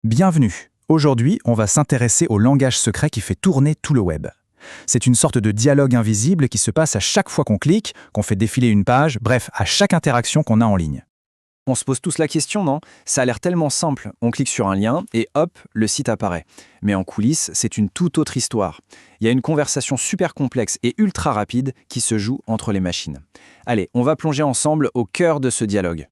Bienvenue. Aujourd'hui, on va s'intéresser au langage secret qui fait tourner tout le web. C'est une sorte de dialogue invisible qui se passe à chaque fois qu'on clique, qu'on fait défiler une page, bref, à chaque interaction qu'on a en ligne. On se pose tous la question, non? Ça a l'air tellement simple. On clique sur un lien et hop, le site apparaît. Mais en coulisses, c'est une toute autre histoire. Il y a une conversation super complexe et ultra rapide qui se joue entre les machines. Allez, on va plonger ensemble au cœur de ce dialogue.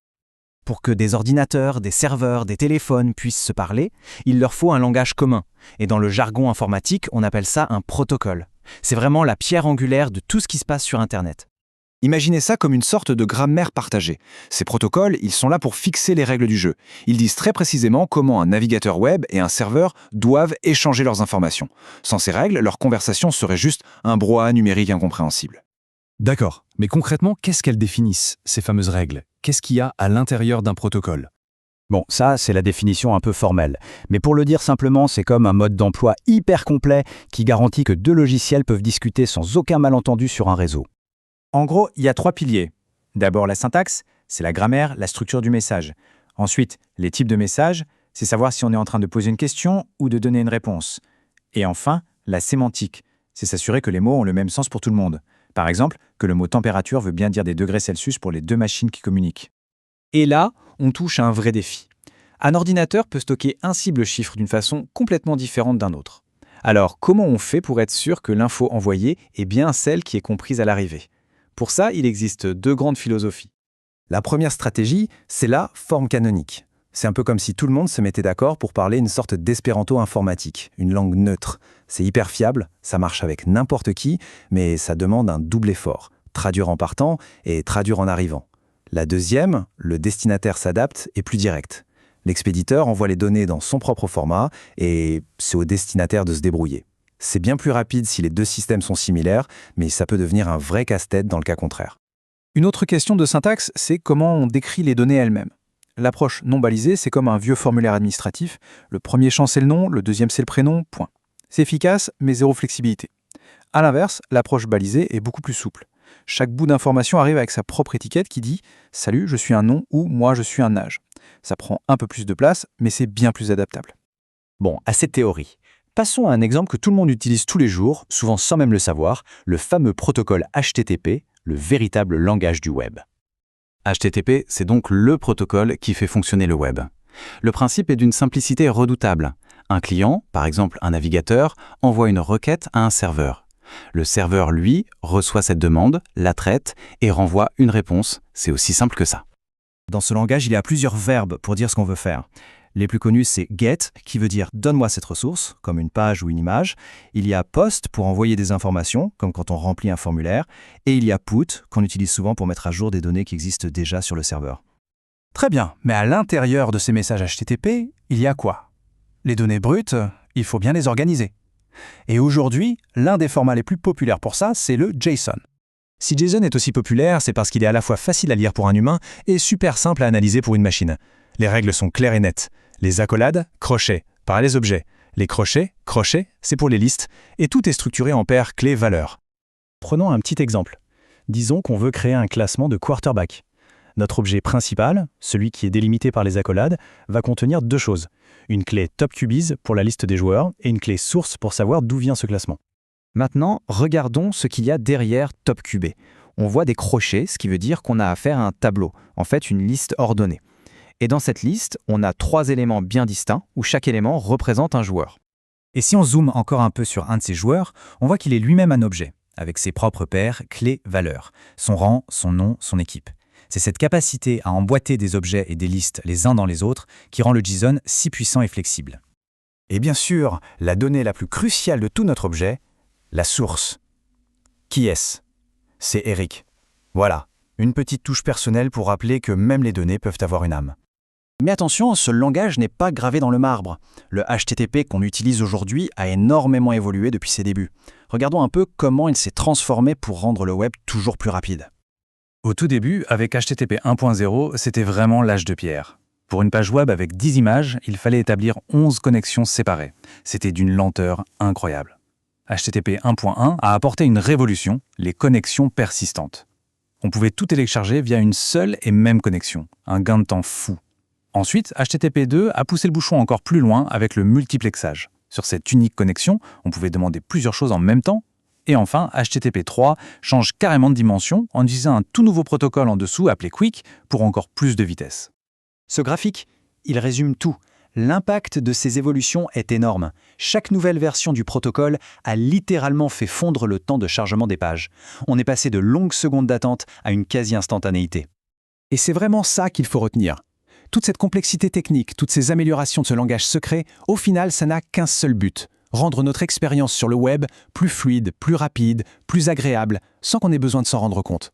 Pour que des ordinateurs, des serveurs, des téléphones puissent se parler, il leur faut un langage commun. Et dans le jargon informatique, on appelle ça un protocole. C'est vraiment la pierre angulaire de tout ce qui se passe sur Internet. Imaginez ça comme une sorte de grammaire partagée. Ces protocoles, ils sont là pour fixer les règles du jeu. Ils disent très précisément comment un navigateur web et un serveur doivent échanger leurs informations. Sans ces règles, leur conversation serait juste un brouhaha numérique incompréhensible. D'accord, mais concrètement, qu'est-ce qu'elles définissent, ces fameuses règles? Qu'est-ce qu'il y a à l'intérieur d'un protocole? Bon, ça, c'est la définition un peu formelle. Mais pour le dire simplement, c'est comme un mode d'emploi hyper complet qui garantit que deux logiciels peuvent discuter sans aucun malentendu sur un réseau. En gros, il y a 3 piliers. D'abord, la syntaxe, c'est la grammaire, la structure du message. Ensuite, les types de messages, c'est savoir si on est en train de poser une question ou de donner une réponse. Et enfin, la sémantique, c'est s'assurer que les mots ont le même sens pour tout le monde. Par exemple, que le mot température veut bien dire des degrés Celsius pour les deux machines qui communiquent. Et là, on touche à un vrai défi. Un ordinateur peut stocker un cible chiffre d'une façon complètement différente d'un autre. Alors, comment on fait pour être sûr que l'info envoyée est bien celle qui est comprise à l'arrivée? Pour ça, il existe 2 grandes philosophies. La première stratégie, c'est la forme canonique. C'est un peu comme si tout le monde se mettait d'accord pour parler une sorte d'espéranto informatique, une langue neutre. C'est hyper fiable, ça marche avec n'importe qui, mais ça demande un double effort, traduire en partant et traduire en arrivant. La deuxième, le destinataire s'adapte, est plus direct. L'expéditeur envoie les données dans son propre format et c'est au destinataire de se débrouiller. C'est bien plus rapide si les deux systèmes sont similaires, mais ça peut devenir un vrai casse-tête dans le cas contraire. Une autre question de syntaxe, c'est comment on décrit les données elles-mêmes. L'approche non balisée, c'est comme un vieux formulaire administratif. Le premier champ, c'est le nom, le deuxième, c'est le prénom, point. C'est efficace, mais zéro flexibilité. A l'inverse, l'approche balisée est beaucoup plus souple. Chaque bout d'information arrive avec sa propre étiquette qui dit « Salut, je suis un nom » ou « Moi, je suis un âge ». Ça prend un peu plus de place, mais c'est bien plus adaptable. Bon, assez de théorie. Passons à un exemple que tout le monde utilise tous les jours, souvent sans même le savoir, le fameux protocole HTTP, le véritable langage du web. HTTP, c'est donc le protocole qui fait fonctionner le web. Le principe est d'une simplicité redoutable. Un client, par exemple un navigateur, envoie une requête à un serveur. Le serveur, lui, reçoit cette demande, la traite et renvoie une réponse. C'est aussi simple que ça. Dans ce langage, il y a plusieurs verbes pour dire ce qu'on veut faire. Les plus connus, c'est get, qui veut dire « donne-moi cette ressource », comme une page ou une image. Il y a post pour envoyer des informations, comme quand on remplit un formulaire. Et il y a put, qu'on utilise souvent pour mettre à jour des données qui existent déjà sur le serveur. Très bien, mais à l'intérieur de ces messages HTTP, il y a quoi? Les données brutes, il faut bien les organiser. Et aujourd'hui, l'un des formats les plus populaires pour ça, c'est le JSON. Si JSON est aussi populaire, c'est parce qu'il est à la fois facile à lire pour un humain et super simple à analyser pour une machine. Les règles sont claires et nettes. Les accolades, crochets, par les objets. Les crochets, c'est pour les listes. Et tout est structuré en paires clés-valeurs. Prenons un petit exemple. Disons qu'on veut créer un classement de quarterback. Notre objet principal, celui qui est délimité par les accolades, va contenir 2 choses. Une clé TopQBiz pour la liste des joueurs et une clé source pour savoir d'où vient ce classement. Maintenant, regardons ce qu'il y a derrière TopQB. On voit des crochets, ce qui veut dire qu'on a affaire à un tableau, en fait une liste ordonnée. Et dans cette liste, on a 3 éléments bien distincts où chaque élément représente un joueur. Et si on zoome encore un peu sur un de ces joueurs, on voit qu'il est lui-même un objet, avec ses propres paires, clés, valeurs, son rang, son nom, son équipe. C'est cette capacité à emboîter des objets et des listes les uns dans les autres qui rend le JSON si puissant et flexible. Et bien sûr, la donnée la plus cruciale de tout notre objet, la source. Qui est-ce? C'est Eric. Voilà, une petite touche personnelle pour rappeler que même les données peuvent avoir une âme. Mais attention, ce langage n'est pas gravé dans le marbre. Le HTTP qu'on utilise aujourd'hui a énormément évolué depuis ses débuts. Regardons un peu comment il s'est transformé pour rendre le web toujours plus rapide. Au tout début, avec HTTP 1.0, c'était vraiment l'âge de pierre. Pour une page web avec 10 images, il fallait établir 11 connexions séparées. C'était d'une lenteur incroyable. HTTP 1.1 a apporté une révolution, les connexions persistantes. On pouvait tout télécharger via une seule et même connexion, un gain de temps fou. Ensuite, HTTP2 a poussé le bouchon encore plus loin avec le multiplexage. Sur cette unique connexion, on pouvait demander plusieurs choses en même temps. Et enfin, HTTP3 change carrément de dimension en utilisant un tout nouveau protocole en dessous appelé Quick pour encore plus de vitesse. Ce graphique, il résume tout. L'impact de ces évolutions est énorme. Chaque nouvelle version du protocole a littéralement fait fondre le temps de chargement des pages. On est passé de longues secondes d'attente à une quasi-instantanéité. Et c'est vraiment ça qu'il faut retenir. Toute cette complexité technique, toutes ces améliorations de ce langage secret, au final, ça n'a qu'un seul but. Rendre notre expérience sur le web plus fluide, plus rapide, plus agréable, sans qu'on ait besoin de s'en rendre compte.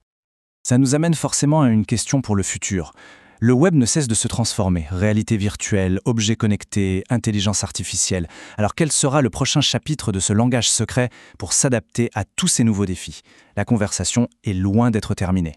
Ça nous amène forcément à une question pour le futur. Le web ne cesse de se transformer. Réalité virtuelle, objets connectés, intelligence artificielle. Alors quel sera le prochain chapitre de ce langage secret pour s'adapter à tous ces nouveaux défis ? La conversation est loin d'être terminée.